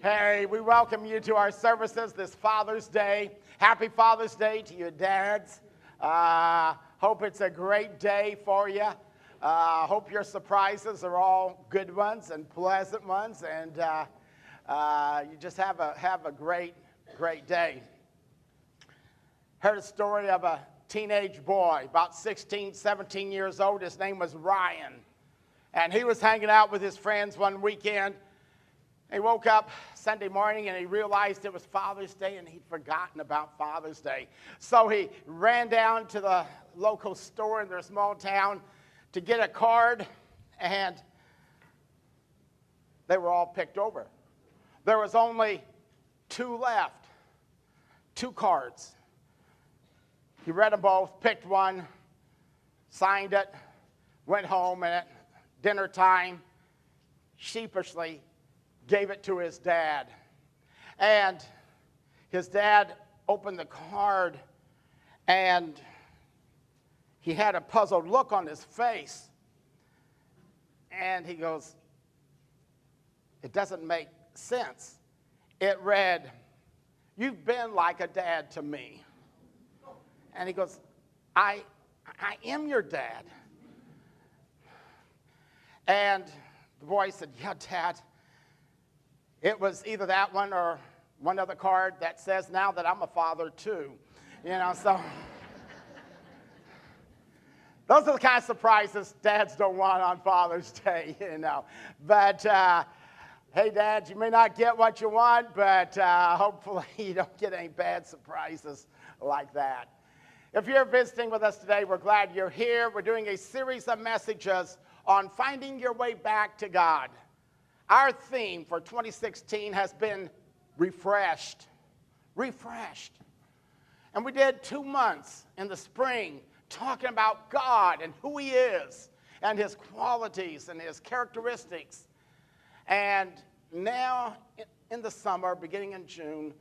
Hey, we welcome you to our services this Father's Day. Happy Father's Day to your dads. Hope it's a great day for you. Hope your surprises are all good ones and pleasant ones, and you just have a great day. Heard a story of a teenage boy, about 16, 17 years old. His name was Ryan, and he was hanging out with his friends one weekend. He woke up Sunday morning and he realized it was Father's Day and he'd forgotten about Father's Day. So he ran down to the local store in their small town to get a card, and they were all picked over. There was only two left, two cards. He read them both, picked one, signed it, went home, and at dinner time, sheepishly gave it to his dad. And his dad opened the card, and he had a puzzled look on his face. And he goes, "It doesn't make sense." It read, "You've been like a dad to me." And he goes, I am your dad." And the boy said, "Yeah, Dad, it was either that one or one other card that says now that I'm a father too." So those are the kind of surprises dads don't want on Father's Day, But, hey, dads, you may not get what you want, but hopefully you don't get any bad surprises like that. If you're visiting with us today, we're glad you're here. We're doing a series of messages on finding your way back to God. Our theme for 2016 has been refreshed. And we did 2 months in the spring talking about God and who he is and his qualities and his characteristics. And now in the summer, beginning in June,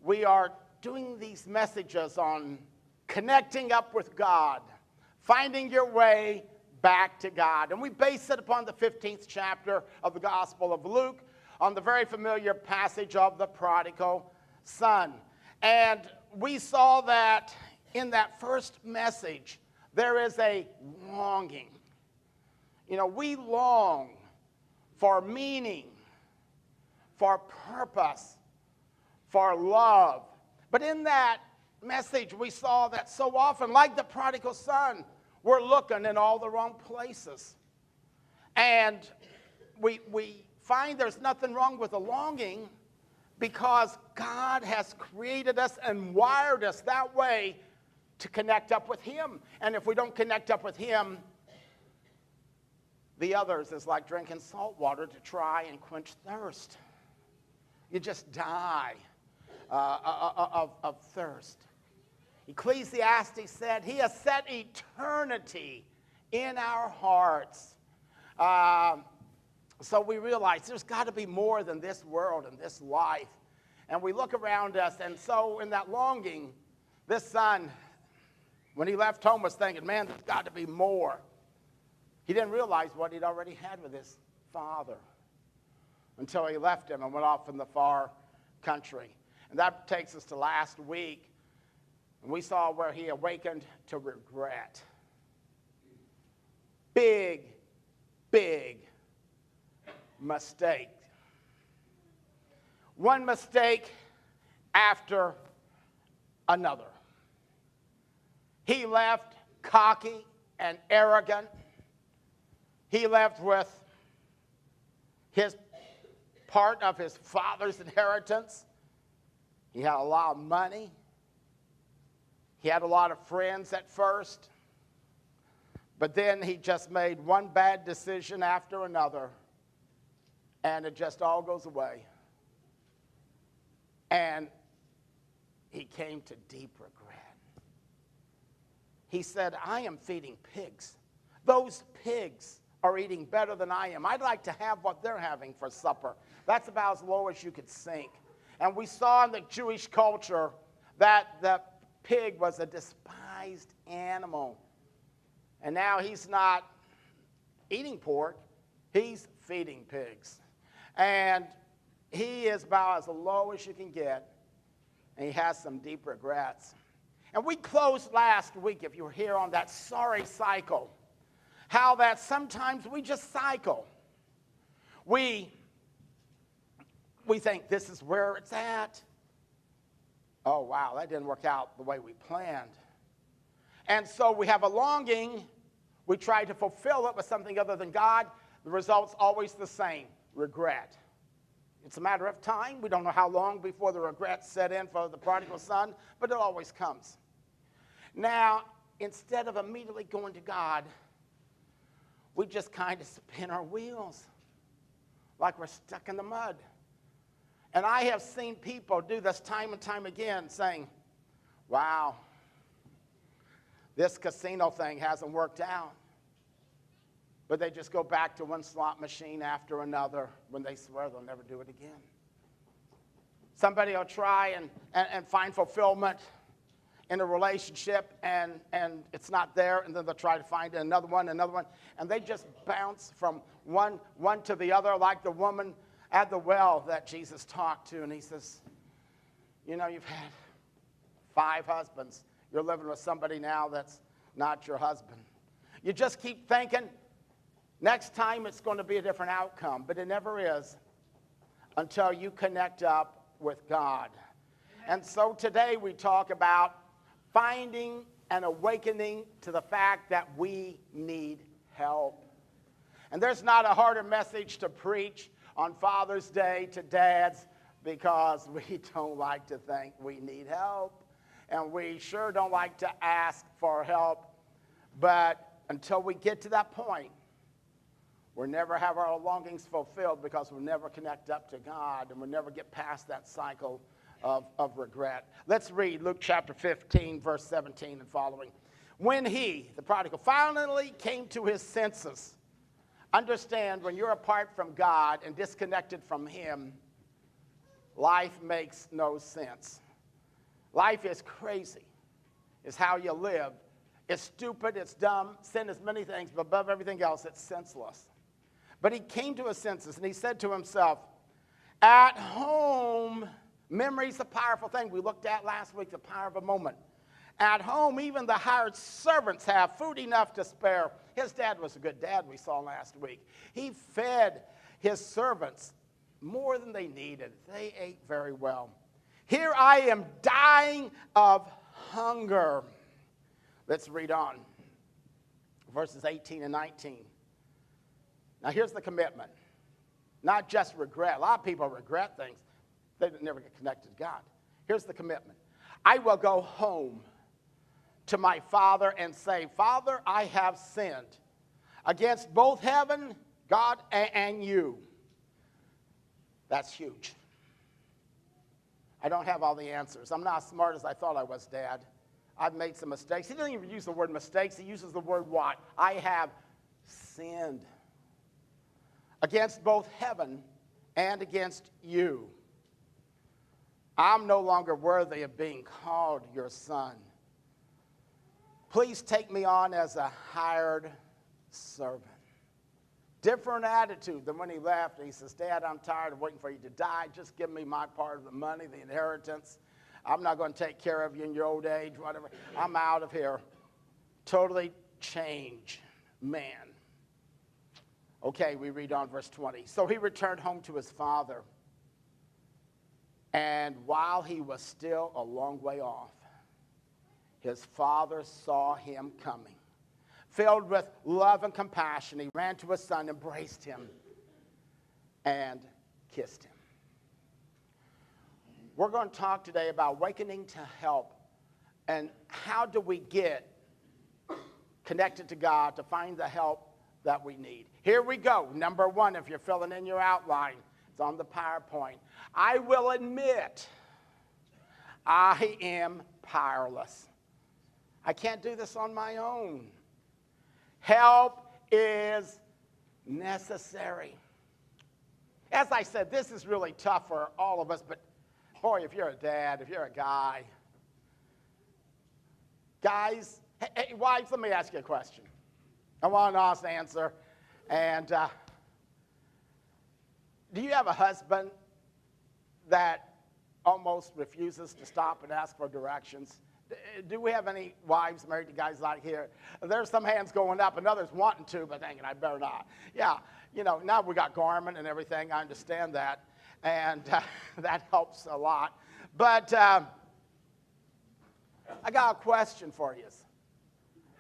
we are doing these messages on connecting up with God, finding your way back to God. And we base it upon the 15th chapter of the Gospel of Luke, on the very familiar passage of the prodigal son. And we saw that in that first message, there is a longing. We long for meaning, for purpose, for love. But in that message, we saw that so often, like the prodigal son, we're looking in all the wrong places. And we find there's nothing wrong with a longing, because God has created us and wired us that way to connect up with him. And if we don't connect up with him, the others is like drinking salt water to try and quench thirst. You just die of thirst. Ecclesiastes said he has set eternity in our hearts. So we realize there's got to be more than this world and this life. And we look around us, and so in that longing, this son, when he left home, was thinking, man, there's got to be more. He didn't realize what he'd already had with his father until he left him and went off in the far country. And that takes us to last week. And we saw where he awakened to regret. Big mistake. One mistake after another. He left cocky and arrogant. He left with his part of his father's inheritance. He had a lot of money. He had a lot of friends at first. But then he just made one bad decision after another, and it just all goes away. And he came to deep regret. He said, I am feeding pigs. Those pigs are eating better than I am. I'd like to have what they're having for supper. That's about as low as you could sink. And we saw in the Jewish culture that the pig was a despised animal. And now he's not eating pork, he's feeding pigs. And he is about as low as you can get, and he has some deep regrets. And we closed last week, if you were here, on that sorry cycle. How that sometimes we just cycle. We think this is where it's at. Oh, wow, that didn't work out the way we planned. And so we have a longing. We try to fulfill it with something other than God. The result's always the same, regret. It's a matter of time. We don't know how long before the regret set in for the prodigal son, but it always comes. Now, instead of immediately going to God, we just kind of spin our wheels like we're stuck in the mud. And I have seen people do this time and time again, saying, wow, this casino thing hasn't worked out. But they just go back to one slot machine after another when they swear they'll never do it again. Somebody will try and find fulfillment in a relationship, and it's not there, and then they'll try to find another one, and they just bounce from one to the other, like the woman at the well that Jesus talked to, and he says, you know, you've had 5 husbands. You're living with somebody now that's not your husband. You just keep thinking, next time it's going to be a different outcome, but it never is until you connect up with God. And so today we talk about finding and awakening to the fact that we need help. And there's not a harder message to preach on Father's Day to dads, because we don't like to think we need help. And we sure don't like to ask for help. But until we get to that point, we'll never have our longings fulfilled, because we'll never connect up to God, and we'll never get past that cycle of regret. Let's read Luke chapter 15, verse 17 and following. When he, the prodigal, finally came to his senses. Understand, when you're apart from God and disconnected from him, life makes no sense. Life is crazy. It's how you live. It's stupid, it's dumb. Sin is many things, but above everything else, it's senseless. But he came to his senses, and he said to himself, at home, memory's a powerful thing. We looked at last week, the power of a moment. At home, even the hired servants have food enough to spare. His dad was a good dad, we saw last week. He fed his servants more than they needed. They ate very well. Here I am dying of hunger. Let's read on. Verses 18 and 19. Now here's the commitment. Not just regret. A lot of people regret things. They never get connected to God. Here's the commitment. I will go home to my father and say, Father, I have sinned against both heaven, God, and you. That's huge. I don't have all the answers. I'm not as smart as I thought I was, Dad. I've made some mistakes. He doesn't even use the word mistakes. He uses the word what? I have sinned against both heaven and against you. I'm no longer worthy of being called your son. Please take me on as a hired servant. Different attitude than when he left. He says, Dad, I'm tired of waiting for you to die. Just give me my part of the money, the inheritance. I'm not going to take care of you in your old age, whatever. I'm out of here. Totally change man. Okay, we read on verse 20. So he returned home to his father. And while he was still a long way off, his father saw him coming. Filled with love and compassion, he ran to his son, embraced him, and kissed him. We're going to talk today about awakening to help, and how do we get connected to God to find the help that we need. Here we go. Number 1, if you're filling in your outline, it's on the PowerPoint. I will admit I am powerless. I can't do this on my own. Help is necessary. As I said, this is really tough for all of us, but boy, if you're a dad, if you're a guy, guys, hey, wives, let me ask you a question. I want an honest answer. And do you have a husband that almost refuses to stop and ask for directions? Do we have any wives married to guys like here? There's some hands going up and others wanting to, but thinking, I better not. Yeah, now we got Garmin and everything. I understand that, and that helps a lot. But I got a question for you.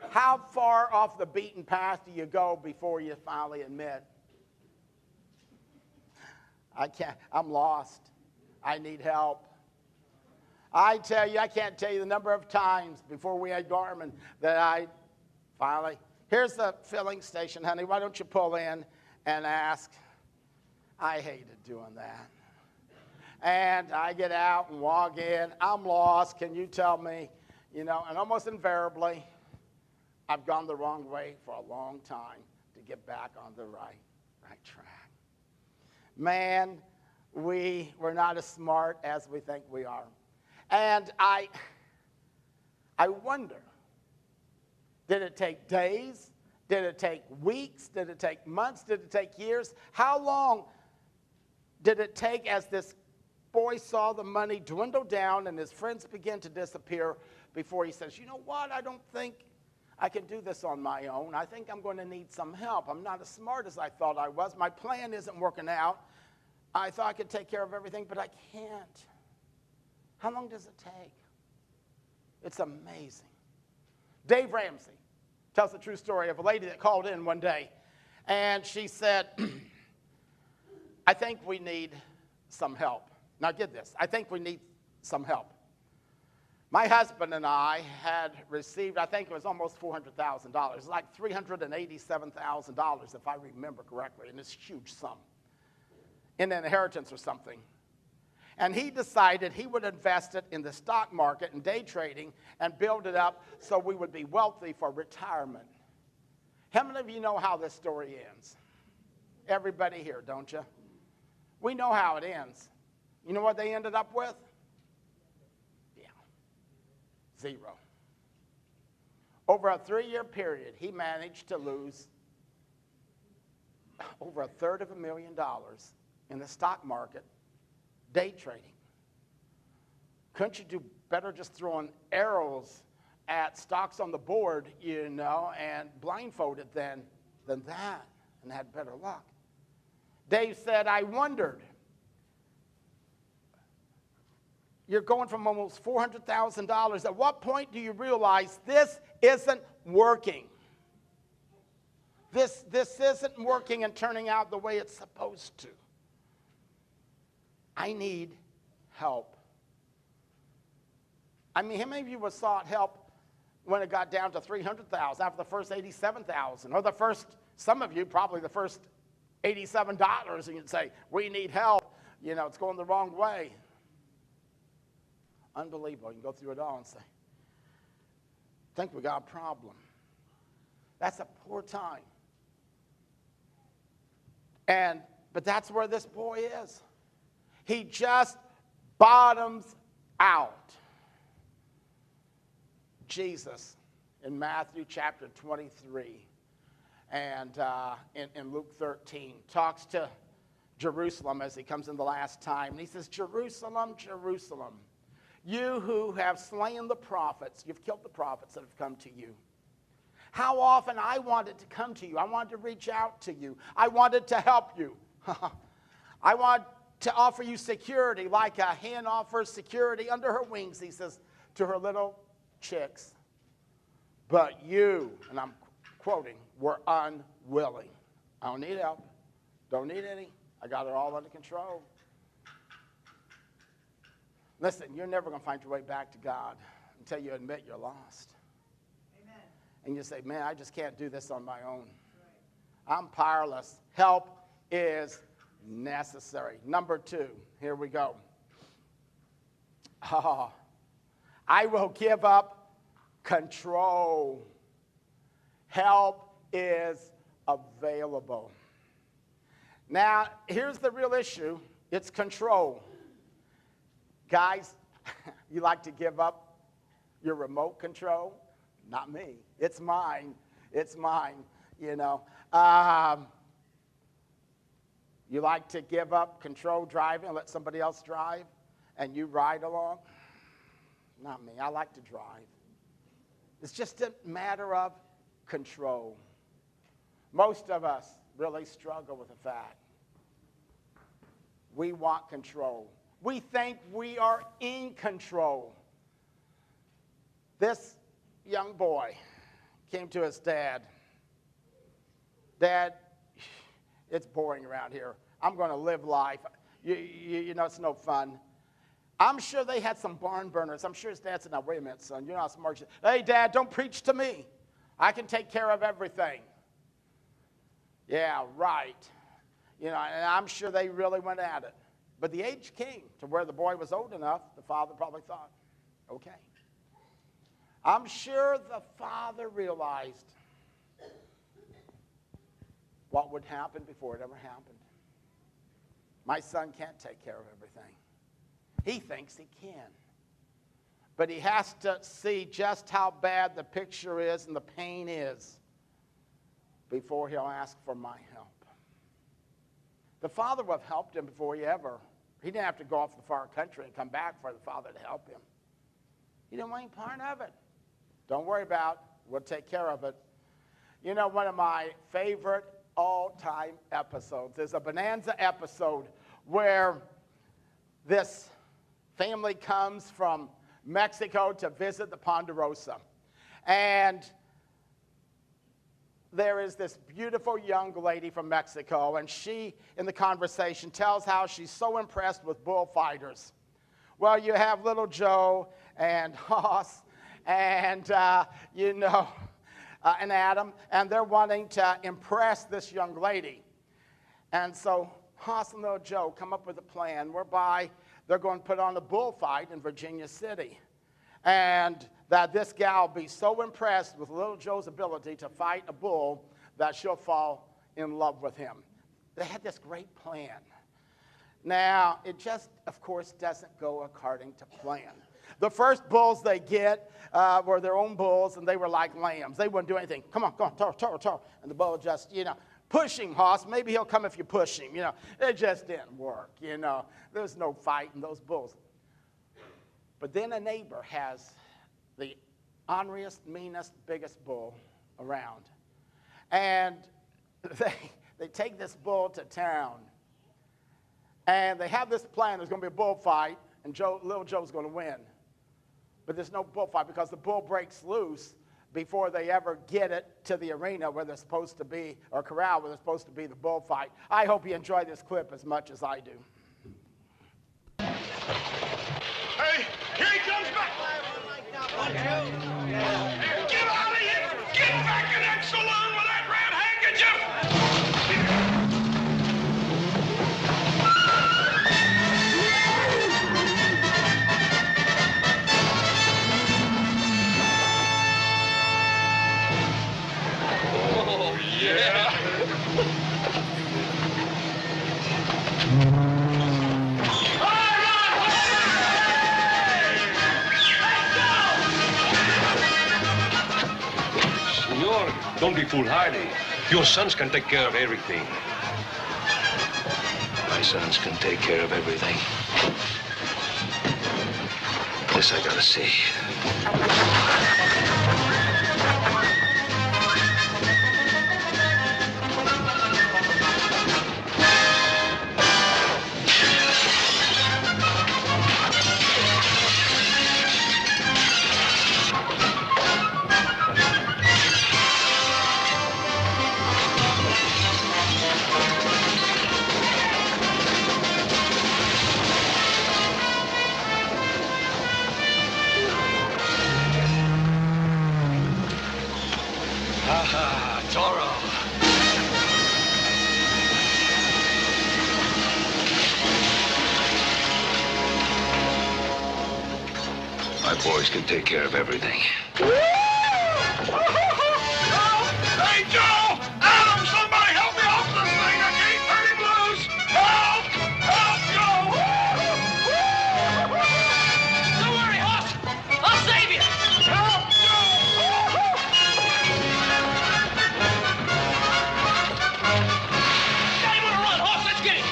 How far off the beaten path do you go before you finally admit, I'm lost. I need help. I tell you, I can't tell you the number of times before we had Garmin that I finally, here's the filling station, honey. Why don't you pull in and ask? I hated doing that. And I get out and walk in. I'm lost. Can you tell me? And almost invariably, I've gone the wrong way for a long time to get back on the right track. Man, we're not as smart as we think we are. And I wonder, did it take days? Did it take weeks? Did it take months? Did it take years? How long did it take as this boy saw the money dwindle down and his friends begin to disappear before he says, you know what, I don't think I can do this on my own. I think I'm going to need some help. I'm not as smart as I thought I was. My plan isn't working out. I thought I could take care of everything, but I can't. How long does it take? It's amazing. Dave Ramsey tells the true story of a lady that called in one day, and she said, I think we need some help. Now get this. I think we need some help. My husband and I had received, I think it was almost $400,000. It's like $387,000 if I remember correctly, and it's a huge sum in an inheritance or something. And he decided he would invest it in the stock market and day trading and build it up so we would be wealthy for retirement. How many of you know how this story ends? Everybody here, don't you? We know how it ends. You know what they ended up with? Yeah, zero. Over a 3-year period, he managed to lose over $250,000 in the stock market day trading. Couldn't you do better just throwing arrows at stocks on the board, and blindfolded than that, and had better luck? Dave said, I wondered. You're going from almost $400,000. At what point do you realize this isn't working? This isn't working and turning out the way it's supposed to. I need help. I mean, how many of you have sought help when it got down to $300,000 after the first $87,000, or some of you probably the first $87, and you'd say, we need help. It's going the wrong way. Unbelievable. You can go through it all and say, I think we got a problem. That's a poor time. But that's where this boy is. He just bottoms out. Jesus, in Matthew chapter 23 and in Luke 13, talks to Jerusalem as he comes in the last time. And he says, Jerusalem, Jerusalem, you who have slain the prophets, you've killed the prophets that have come to you. How often I wanted to come to you. I wanted to reach out to you. I wanted to help you. I want to offer you security like a hen offers security under her wings, he says, to her little chicks. But you, and I'm quoting, were unwilling. I don't need help. Don't need any. I got it all under control. Listen, you're never going to find your way back to God until you admit you're lost. Amen. And you say, man, I just can't do this on my own. Right. I'm powerless. Help is necessary. Number 2, here we go. I will give up control. Help is available. Now, here's the real issue. It's control. Guys, you like to give up your remote control? Not me. It's mine. It's mine, You like to give up control driving and let somebody else drive and you ride along? Not me. I like to drive. It's just a matter of control. Most of us really struggle with the fact we want control. We think we are in control. This young boy came to his dad. Dad, it's boring around here. I'm going to live life. You know, it's no fun. I'm sure they had some barn burners. I'm sure his dad said, now, wait a minute, son. You're not smart. Hey, Dad, don't preach to me. I can take care of everything. Yeah, right. You know, and I'm sure they really went at it. But the age came to where the boy was old enough, the father probably thought, okay. I'm sure the father realized what would happen before it ever happened. My son can't take care of everything. He thinks he can. But he has to see just how bad the picture is and the pain is before he'll ask for my help. The father would have helped him before he didn't have to go off to the far country and come back for the father to help him. He didn't want any part of it. Don't worry about it. We'll take care of it. You know, one of my favorite all-time episodes is a Bonanza episode where this family comes from Mexico to visit the Ponderosa. And there is this beautiful young lady from Mexico, and she, in the conversation, tells how she's so impressed with bullfighters. Well, you have little Joe and Hoss and, and Adam, and they're wanting to impress this young lady. And so Hoss and little Joe come up with a plan whereby they're going to put on a bullfight in Virginia City. And that this gal be so impressed with little Joe's ability to fight a bull that she'll fall in love with him. They had this great plan. Now, it just, of course, doesn't go according to plan. The first bulls they get were their own bulls, and they were like lambs. They wouldn't do anything. Come on, toe. And the bull just, push him, Hoss. Maybe he'll come if you push him. It just didn't work. There's no fight in those bulls. But then a neighbor has the orneriest, meanest, biggest bull around. And they take this bull to town. And they have this plan. There's going to be a bullfight, and little Joe's going to win. But there's no bullfight because the bull breaks loose before they ever get it to the arena where they're supposed to be, or corral where they're supposed to be the bullfight. I hope you enjoy this clip as much as I do. Hey, here he comes back! Get out of here! Get back in that saloon with that red handkerchief! Oh, yeah! Don't be foolhardy. Your sons can take care of everything. My sons can take care of everything. This I gotta see. Boys can take care of everything. Hey, Joe! Adam, somebody help me off this thing! I can't turn him loose! Help! Help, Joe! Don't worry, Hoss! I'll save you! Help, Joe! Got him on a run, Hoss! Let's get him!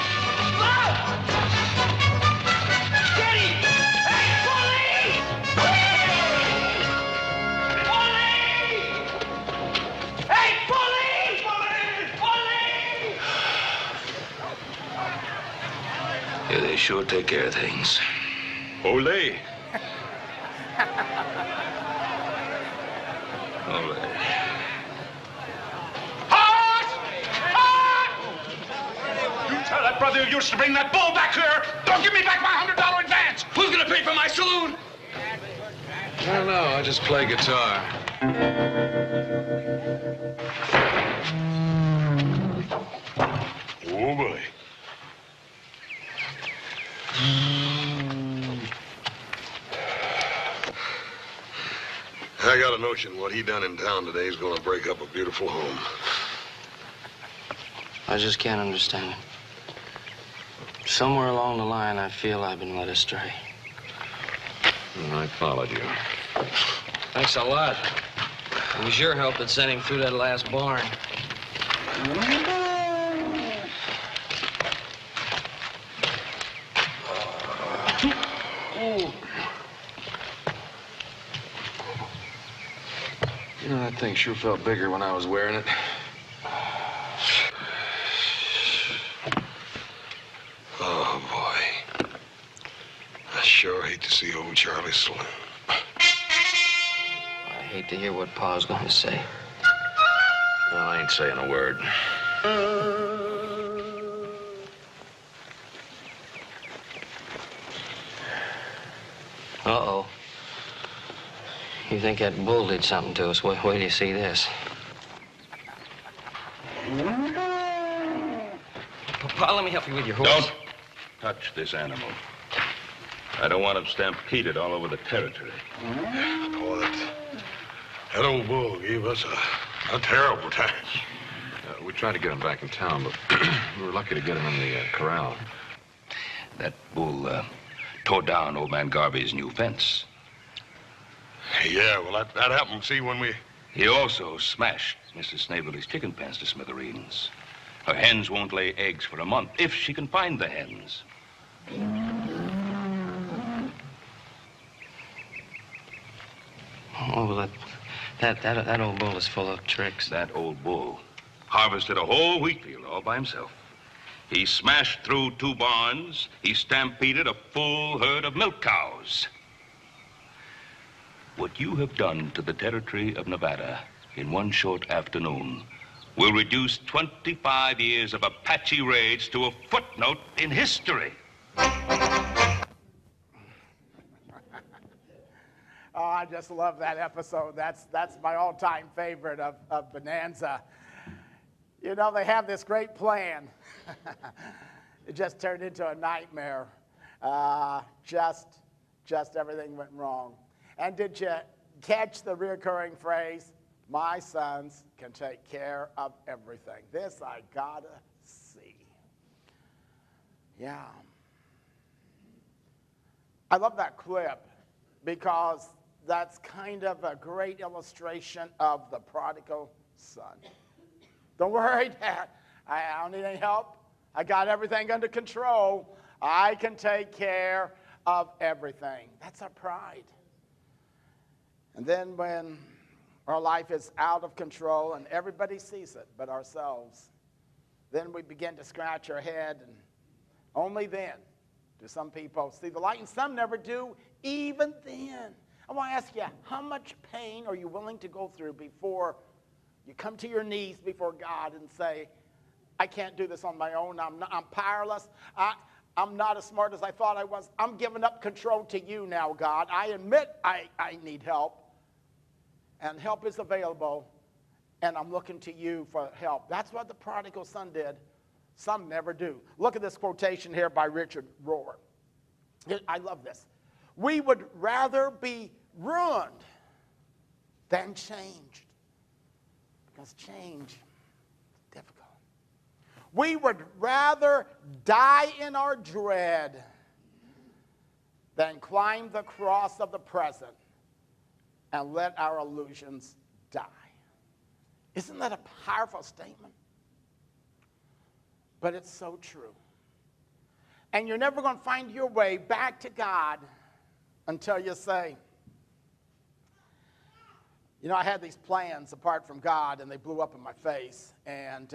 sure take care of things. Ole. Ole. You tell that brother of yours to bring that bull back here. Don't give me back my $100 advance. Who's gonna pay for my saloon? I don't know. I just play guitar. Oh, boy. I got a notion what he done in town today is gonna break up a beautiful home. I just can't understand it. Somewhere along the line, I feel I've been led astray. I followed you. Thanks a lot. It was your help that sent him through that last barn. You know, that thing sure felt bigger when I was wearing it. Oh, boy. I sure hate to see old Charlie saloon. I hate to hear what Pa's gonna say. Well, I ain't saying a word. Uh-oh. You think that bull did something to us? Wait till you see this. Pa, let me help you with your horse. Don't touch this animal. I don't want him stampeded all over the territory. Oh, that old bull gave us a terrible time. We tried to get him back in town, but we were lucky to get him in the corral. That bull tore down old man Garvey's new fence. Yeah, well, that happened, see, when we... He also smashed Mrs. Snavely's chicken pens to smithereens. Her hens won't lay eggs for a month, if she can find the hens. Oh, well, that old bull is full of tricks. That old bull harvested a whole wheat field all by himself. He smashed through 2 barns. He stampeded a full herd of milk cows. What you have done to the territory of Nevada in one short afternoon will reduce 25 years of Apache raids to a footnote in history. Oh, I just love that episode. That's my all-time favorite of Bonanza. You know, they have this great plan. It just turned into a nightmare. Just everything went wrong. And did you catch the recurring phrase, my sons can take care of everything? This I gotta see. Yeah. I love that clip because that's kind of a great illustration of the prodigal son. Don't worry, Dad. I don't need any help. I got everything under control. I can take care of everything. That's our pride. And then when our life is out of control and everybody sees it but ourselves, then we begin to scratch our head, and only then do some people see the light, and some never do even then. I want to ask you, how much pain are you willing to go through before you come to your knees before God and say, I can't do this on my own. I'm powerless. I'm not as smart as I thought I was. I'm giving up control to you now, God. I admit I need help. And help is available, and I'm looking to you for help. That's what the prodigal son did. Some never do. Look at this quotation here by Richard Rohr. I love this. We would rather be ruined than changed, because change is difficult. We would rather die in our dread than climb the cross of the present and let our illusions die. Isn't that a powerful statement? But it's so true. And you're never going to find your way back to God until you say, you know, I had these plans apart from God, and they blew up in my face. And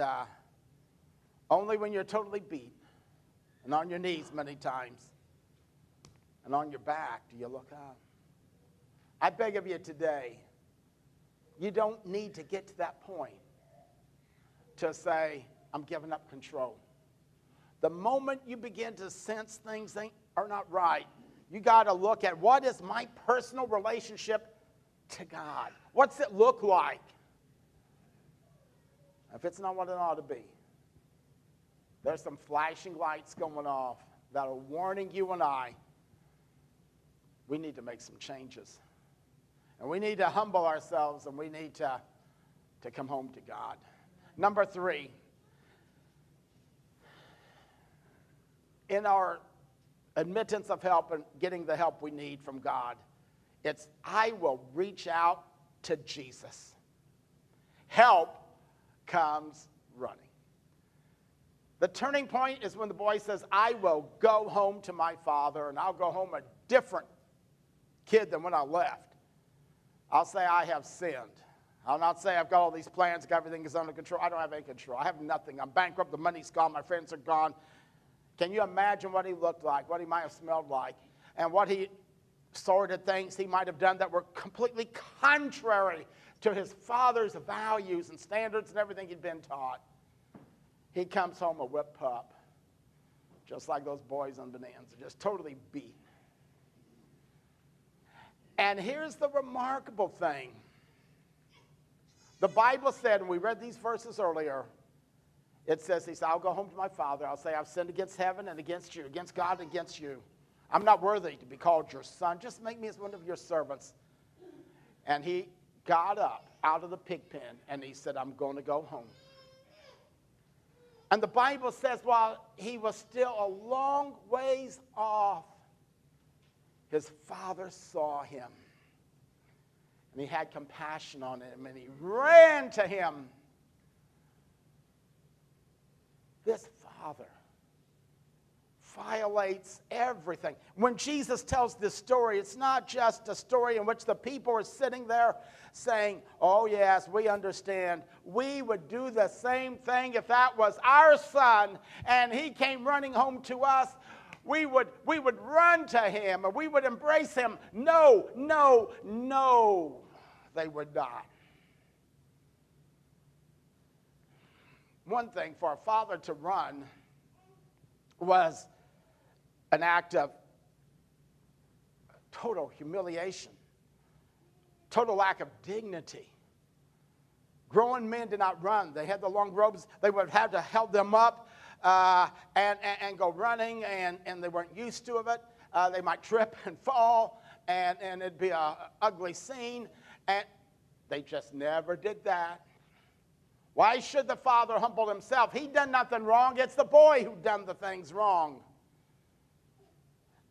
only when you're totally beat and on your knees many times, and on your back, do you look up? I beg of you today, you don't need to get to that point to say, I'm giving up control. The moment you begin to sense things are not right, you got to look at what is my personal relationship to God? What's it look like? If it's not what it ought to be, there's some flashing lights going off that are warning you and I. We need to make some changes. And we need to humble ourselves, and we need to come home to God. Number 3, in our admittance of help and getting the help we need from God, it's I will reach out to Jesus. Help comes running. The turning point is when the boy says, I will go home to my father, and I'll go home a different kid than when I left. I'll say I have sinned. I'll not say I've got all these plans, everything is under control. I don't have any control. I have nothing. I'm bankrupt. The money's gone. My friends are gone. Can you imagine what he looked like, what he might have smelled like, and what he sort of things he might have done that were completely contrary to his father's values and standards and everything he'd been taught? He comes home a whipped pup, just like those boys on Bonanza, just totally beat. And here's the remarkable thing. The Bible said, and we read these verses earlier, it says, he said, I'll go home to my father. I'll say, I've sinned against heaven and against you, against God and against you. I'm not worthy to be called your son. Just make me as one of your servants. And he got up out of the pig pen, and he said, I'm going to go home. And the Bible says while he was still a long ways off, his father saw him. And he had compassion on him, and he ran to him. This father violates everything. When Jesus tells this story, it's not just a story in which the people are sitting there saying, oh yes, we understand. We would do the same thing if that was our son and he came running home to us. We would run to him and we would embrace him. No, no, no, they would not. One thing for a father to run was an act of total humiliation, total lack of dignity. Grown men did not run. They had the long robes. They would have to hold them up and go running, and they weren't used to it. They might trip and fall, and it'd be an ugly scene, and they just never did that. Why should the father humble himself? He done nothing wrong. It's the boy who done the things wrong.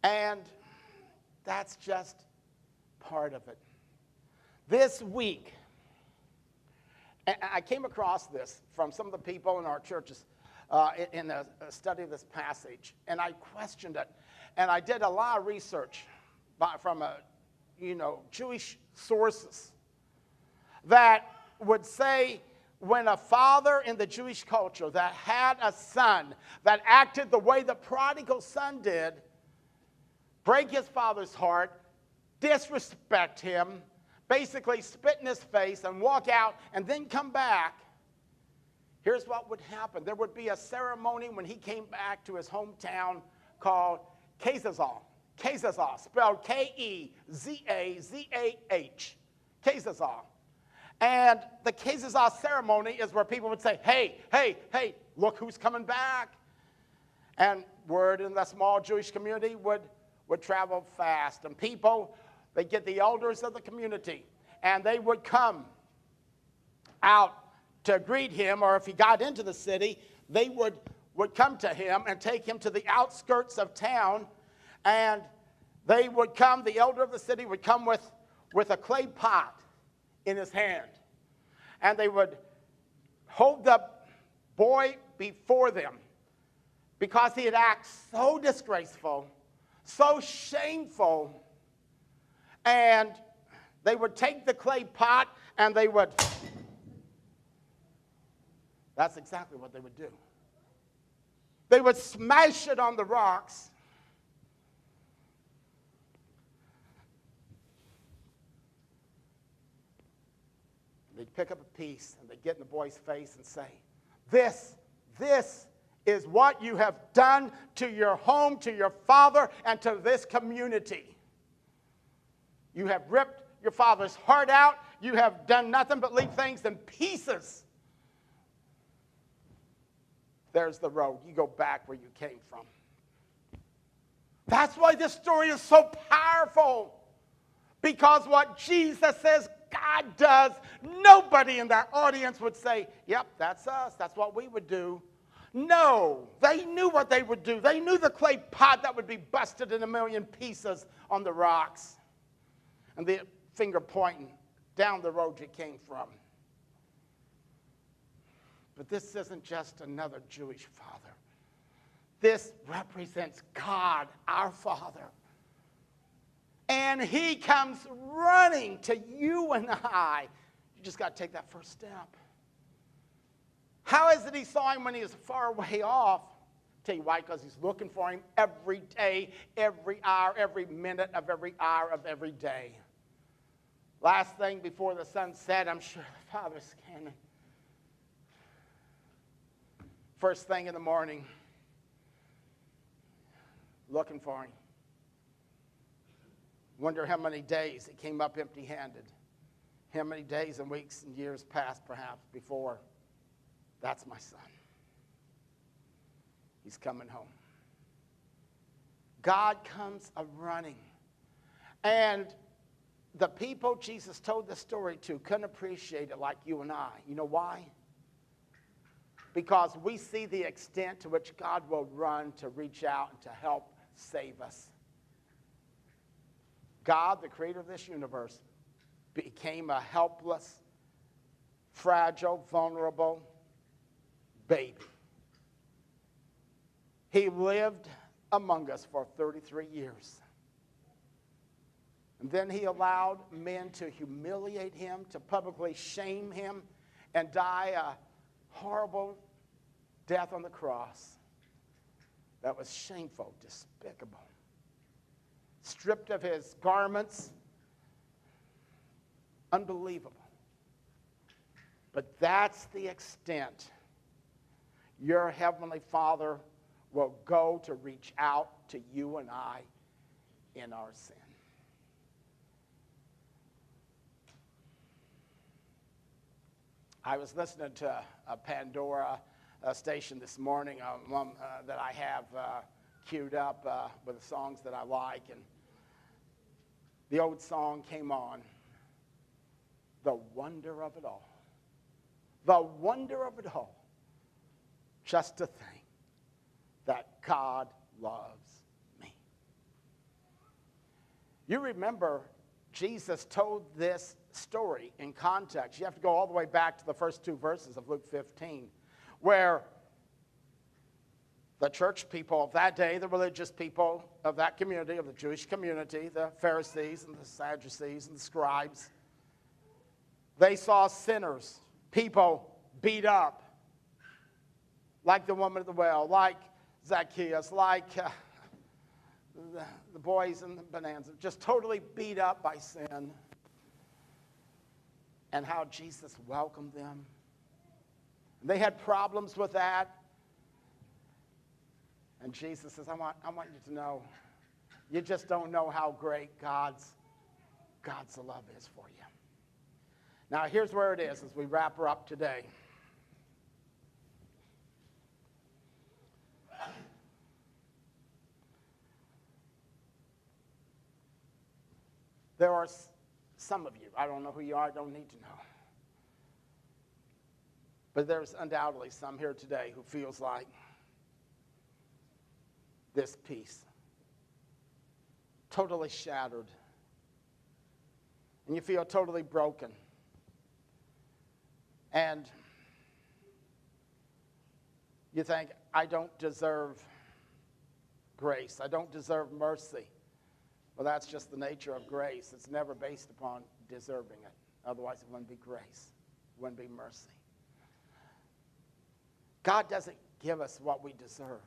And that's just part of it. This week, I came across this from some of the people in our churches in a study of this passage, and I questioned it. And I did a lot of research from Jewish sources that would say when a father in the Jewish culture that had a son that acted the way the prodigal son did, break his father's heart, disrespect him, basically spit in his face and walk out and then come back, here's what would happen. There would be a ceremony when he came back to his hometown called Kezazah. Kezazah, spelled Kezazah. Kezazah. And the Kezazah ceremony is where people would say, hey, hey, hey, look who's coming back. And word in the small Jewish community would travel fast. And people, they'd get the elders of the community, and they would come out to greet him, or if he got into the city, they would come to him and take him to the outskirts of town, and they would come, the elder of the city would come with a clay pot in his hand, and they would hold the boy before them because he had acted so disgraceful, so shameful, and they would take the clay pot and they would, that's exactly what they would do. They would smash it on the rocks. They'd pick up a piece and they'd get in the boy's face and say, this is what you have done to your home, to your father, and to this community. You have ripped your father's heart out. You have done nothing but leave things in pieces. There's the road. You go back where you came from. That's why this story is so powerful. Because what Jesus says God does, nobody in that audience would say, yep, that's us. That's what we would do. No, they knew what they would do. They knew the clay pot that would be busted in a million pieces on the rocks. And the finger pointing down the road you came from. But this isn't just another Jewish father. This represents God, our Father. And he comes running to you and I. You just got to take that first step. How is it he saw him when he was far way off? Tell you why, because he's looking for him every day, every hour, every minute of every hour of every day. Last thing before the sun set, I'm sure the Father's scanning. First thing in the morning, looking for him. Wonder how many days he came up empty-handed. How many days and weeks and years passed, perhaps, before. That's my son. He's coming home. God comes a-running. And the people Jesus told the story to couldn't appreciate it like you and I. You know why? Because we see the extent to which God will run to reach out and to help save us. God, the creator of this universe, became a helpless, fragile, vulnerable baby. He lived among us for 33 years. And then he allowed men to humiliate him, to publicly shame him, and die a horrible death on the cross. That was shameful, despicable. Stripped of his garments, unbelievable. But that's the extent your Heavenly Father will go to reach out to you and I in our sin. I was listening to a Pandora station this morning, one that I have queued up with the songs that I like, and the old song came on, The Wonder of It All. The wonder of it all. Just to think that God loves me. You remember Jesus told this story in context. You have to go all the way back to the first two verses of Luke 15, where the church people of that day, the religious people of that community, of the Jewish community, the Pharisees and the Sadducees and the scribes, they saw sinners, people beat up, like the woman at the well, like Zacchaeus, like the boys in the bonanza, just totally beat up by sin, and how Jesus welcomed them. They had problems with that. And Jesus says, I want you to know, you just don't know how great God's love is for you. Now, here's where it is as we wrap her up today. There are some of you, I don't know who you are, I don't need to know. But there's undoubtedly some here today who feels like this peace, totally shattered, and you feel totally broken. And you think, I don't deserve grace. I don't deserve mercy. Well, that's just the nature of grace. It's never based upon deserving it. Otherwise, it wouldn't be grace. It wouldn't be mercy. God doesn't give us what we deserve.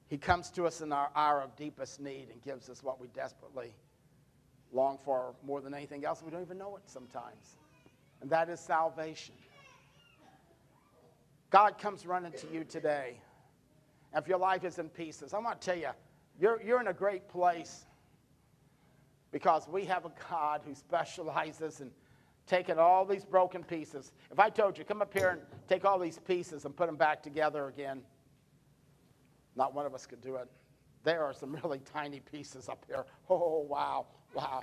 He comes to us in our hour of deepest need and gives us what we desperately long for more than anything else. We don't even know it sometimes. And that is salvation. God comes running to you today. And if your life is in pieces, I want to tell you, you're in a great place because we have a God who specializes in taking all these broken pieces. If I told you, come up here and take all these pieces and put them back together again, not one of us could do it. There are some really tiny pieces up here. Oh, wow, wow.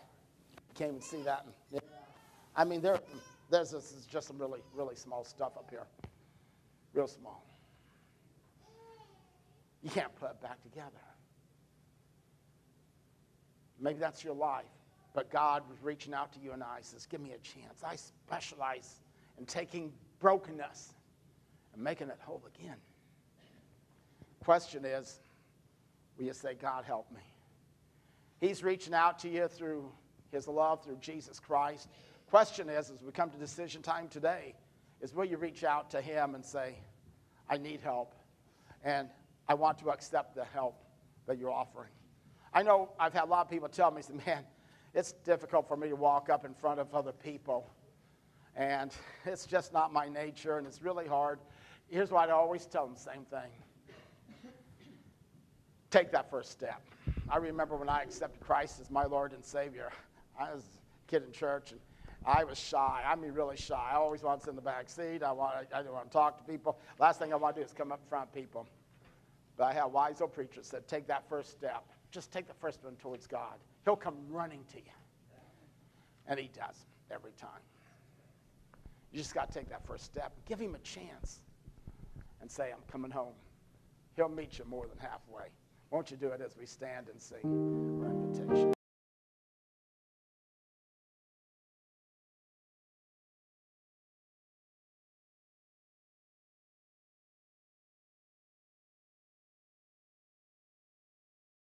You can't even see that. Yeah. I mean, there's just some really, really small stuff up here. Real small. You can't put it back together. Maybe that's your life. But God was reaching out to you and I, says, give me a chance. I specialize in taking brokenness and making it whole again. Question is, will you say, God, help me? He's reaching out to you through his love, through Jesus Christ. Question is, as we come to decision time today, is will you reach out to him and say, I need help, and I want to accept the help that you're offering. I know I've had a lot of people tell me, say, man, it's difficult for me to walk up in front of other people, and it's just not my nature, and it's really hard. Here's what I always tell them, same thing. Take that first step. I remember when I accepted Christ as my Lord and Savior, I was a kid in church, and I was shy. I mean, really shy. I always wanted to sit in the back seat. I didn't want to talk to people. Last thing I want to do is come up in front of people. But I had a wise old preacher that said, take that first step. Just take the first one towards God. He'll come running to you. And he does every time. You just got to take that first step. Give him a chance and say, I'm coming home. He'll meet you more than halfway. Won't you do it as we stand and sing our invitation?